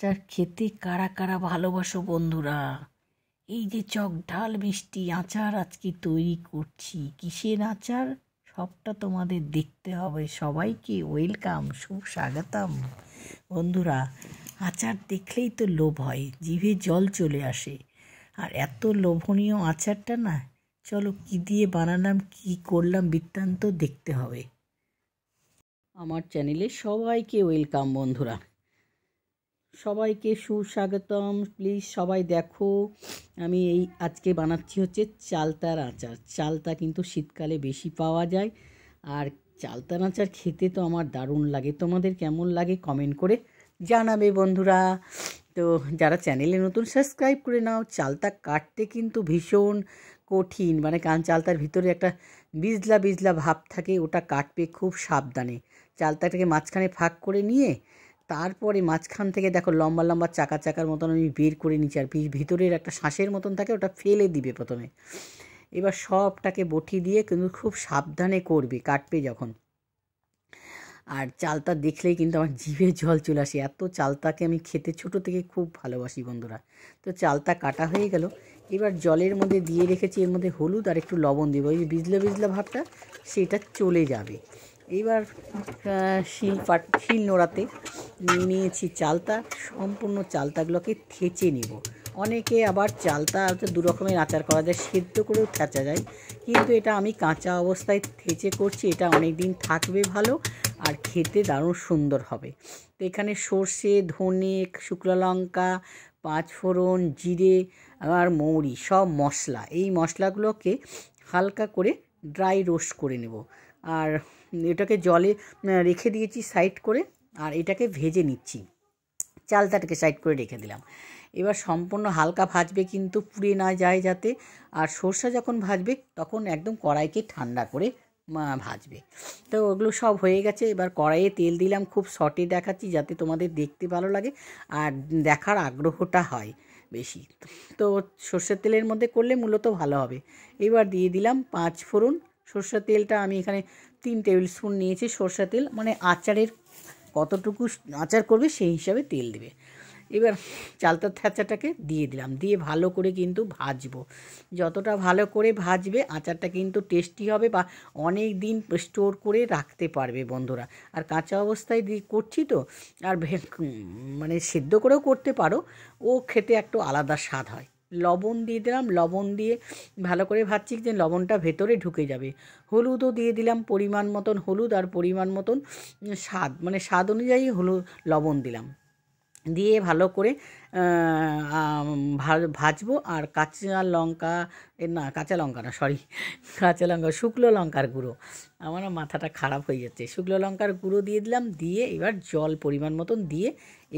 আচার খেতে কারা কারা ভালোবাসো বন্ধুরা? এই যে চক ঢাল মিষ্টি আচার আজকে তৈরি করছি। কিসের আচার সবটা তোমাদের দেখতে হবে। সবাইকে ওয়েলকাম, সুস্বাগতম। বন্ধুরা, আচার দেখলেই তো লোভ হয়, জিভে জল চলে আসে। আর এত লোভনীয় আচারটা না, চলো কি দিয়ে বানালাম, কি করলাম বৃত্তান্ত দেখতে হবে। আমার চ্যানেলে সবাইকে ওয়েলকাম বন্ধুরা, সবাইকে সুস্বাগতম। প্লিজ সবাই দেখো, আমি এই আজকে বানাচ্ছি হচ্ছে চালতার আচার। চালতা কিন্তু শীতকালে বেশি পাওয়া যায়, আর চালতার আচার খেতে তো আমার দারুণ লাগে। তোমাদের কেমন লাগে কমেন্ট করে জানাবে বন্ধুরা। তো যারা চ্যানেলে নতুন সাবস্ক্রাইব করে নাও। চালতা কাটতে কিন্তু ভীষণ কঠিন, মানে চালতার ভিতরে একটা বিজলা বিজলা ভাব থাকে, ওটা কাটবে খুব সাবধানে। চালতাটাকে মাঝখানে ফাঁক করে নিয়ে তারপরে মাঝখান থেকে দেখো লম্বা লম্বা চাকা চাকার মতন আমি বের করে নিচ্ছি, আর ভিতরের একটা শ্বাসের মতন থাকে, ওটা ফেলে দিবে প্রথমে। এবার সবটাকে বটি দিয়ে কিন্তু খুব সাবধানে করবে কাটবে যখন। আর চালতা দেখলেই কিন্তু আমার জিভে জল চলে আসে, এত চালতাকে আমি খেতে ছোটো থেকে খুব ভালোবাসি বন্ধুরা। তো চালতা কাটা হয়ে গেল, এবার জলের মধ্যে দিয়ে রেখেছি, এর মধ্যে হলুদ আর একটু লবণ দেবো, ওই বিজলা বিজলা ভাবটা সেটা চলে যাবে। এবার শিল নোড়াতে নিয়েছি চালতা, সম্পূর্ণ চালতাগুলোকে থেঁচে নিব। অনেকে আবার চালতা দু রকমের আচার করা যায়, সেদ্ধ করেও থেঁচা যায়, কিন্তু এটা আমি কাঁচা অবস্থায় থেঁচে করছি। এটা অনেক দিন থাকবে ভালো, আর খেতে দারুণ সুন্দর হবে। তো এখানে সর্ষে, ধনে, শুকনো লঙ্কা, পাঁচফোড়ন, জিরে আর মৌরি সব মশলা, এই মশলাগুলোকে হালকা করে ড্রাই রোস্ট করে নেব। আর এটাকে জলে রেখে দিয়েছি সাইড করে, আর এটাকে ভেজে নিচ্ছি। চালতাটাকে সাইড করে রেখে দিলাম। এবার সম্পূর্ণ হালকা ভাজবে, কিন্তু পুড়ে না যায় যাতে। আর সর্ষে যখন ভাজবে তখন একদম কড়াইকে ঠান্ডা করে ভাজবে। তো ওগুলো সব হয়ে গেছে। এবার কড়াইয়ে তেল দিলাম, খুব শর্টে দেখাচ্ছি যাতে তোমাদের দেখতে ভালো লাগে আর দেখার আগ্রহটা হয় বেশি। তো সর্ষের তেলের মধ্যে করলে মূলত ভালো হবে। এবার দিয়ে দিলাম পাঁচফোড়ন। সর্ষের তেলটা আমি এখানে 3 টেবিল স্পুন নিয়েছি সর্ষের তেল, মানে আচারের কতটুকু আচার করবে সেই হিসাবে তেল দেবে। এবার চালতার থেঁচাটাকে দিয়ে দিলাম, দিয়ে ভালো করে কিন্তু ভাজবো। যতটা ভালো করে ভাজবে আচারটা কিন্তু টেস্টি হবে, বা অনেক দিন স্টোর করে রাখতে পারবে বন্ধুরা। আর কাঁচা অবস্থায় করছি তো, আর মানে সেদ্ধ করেও করতে পারো, ও খেতে একটু আলাদা স্বাদ হয়। লবণ দিয়ে দিলাম, লবণ দিয়ে ভালো করে ভাজছি যে লবণটা ভেতরে ঢুকে যাবে। হলুদও দিয়ে দিলাম, পরিমাণ মতন হলুদ আর পরিমাণ মতন স্বাদ, মানে স্বাদ অনুযায়ী লবণ দিলাম। দিয়ে ভালো করে ভাজবো। আর কাঁচা লঙ্কা কাঁচা লঙ্কা শুকনো লঙ্কার গুঁড়ো, আমার মাথাটা খারাপ হয়ে যাচ্ছে, শুকনো লঙ্কার গুঁড়ো দিয়ে দিলাম। দিয়ে এবার জল পরিমাণ মতন দিয়ে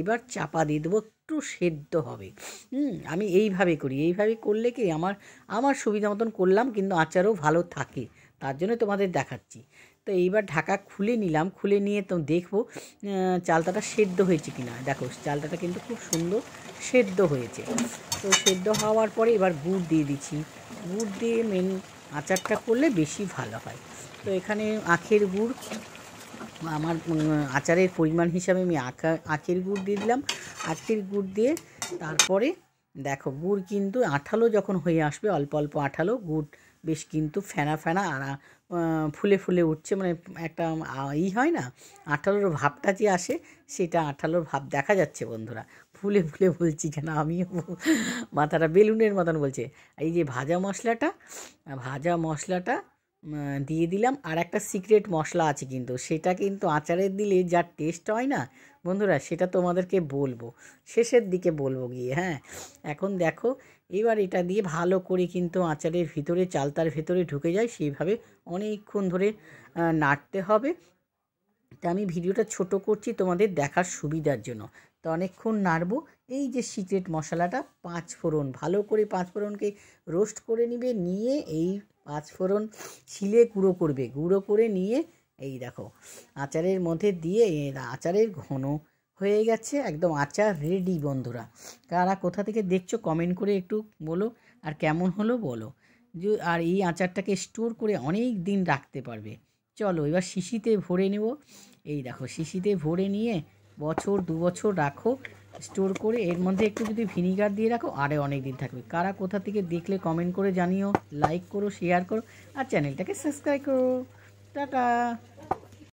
এবার চাপা দিয়ে দেবো, একটু সেদ্ধ হবে। আমি এইভাবে করি, এইভাবে করলে কি আমার সুবিধা মতন করলাম, কিন্তু আচারও ভালো থাকে, তার জন্য তোমাদের দেখাচ্ছি। তো এইবার ঢাকা খুলে নিলাম, খুলে নিয়ে তো দেখবো চালতাটা সেদ্ধ হয়েছে কি না। দেখো চালতাটা কিন্তু খুব সুন্দর সেদ্ধ হয়েছে। তো সেদ্ধ হওয়ার পরে এবার গুড় দিয়ে দিচ্ছি। গুড় দিয়ে মেন আচারটা করলে বেশি ভালো হয়। তো এখানে আখের গুড়, আমার আচারের পরিমাণ হিসাবে আমি আখের গুড় দিয়ে দিলাম। আখের গুড় দিয়ে তারপরে দেখো গুড় কিন্তু আঠালো যখন হয়ে আসবে, অল্প অল্প আঠালো, গুড় বেশ কিন্তু ফেনা ফেনা আর ফুলে ফুলে উঠছে, মানে একটা হয় না, আঠালোর ভাবটা যে আসে, সেটা আঠালোর ভাব দেখা যাচ্ছে বন্ধুরা। ফুলে ফুলে বলছি কেন, আমিও মাথাটা বেলুনের মতন বলছে। এই যে ভাজা মশলাটা দিয়ে দিলাম। আর একটা সিক্রেট মশলা আছে কিন্তু, সেটা কিন্তু আচারে দিলে যা টেস্ট হয় না বন্ধুরা, সেটা তোমাদেরকে বলবো, শেষের দিকে বলবো গিয়ে। হ্যাঁ, এখন দেখো এবার এটা দিয়ে ভালো করে কিন্তু আচারের ভিতরে, চালতার ভেতরে ঢুকে যায়, সেইভাবে অনেকক্ষণ ধরে নাড়তে হবে। তা আমি ভিডিওটা ছোট করছি তোমাদের দেখার সুবিধার জন্য। তো অনেকক্ষণ নাড়বো। এই যে সিক্রেট মশলাটা, পাঁচফোড়ন, ভালো করে পাঁচফোড়নকে রোস্ট করে নিয়ে এই পাঁচফোড়ন ছিলে গুঁড়ো করে নিয়ে এই দেখো আচারের মধ্যে দিয়ে, আচারের ঘন হয়ে গেছে, একদম আচার রেডি বন্ধুরা। কারা কোথা থেকে দেখছো কমেন্ট করে একটু বলো, আর কেমন হলো বলো। আর এই আচারটাকে স্টোর করে অনেক দিন রাখতে পারবে। চলো এবার শিশিতে ভরে নেব। এই দেখো শিশিতে ভরে নিয়ে 1-2 বছর রাখো, স্টোর করে এর মধ্যে একটু যদি ভিনিগার দিয়ে রাখো আরও অনেক দিন থাকবে। কারা কোথা থেকে দেখলে কমেন্ট করে জানিও, লাইক করো, শেয়ার করো আর চ্যানেলটাকে সাবস্ক্রাইব করো। টাটা।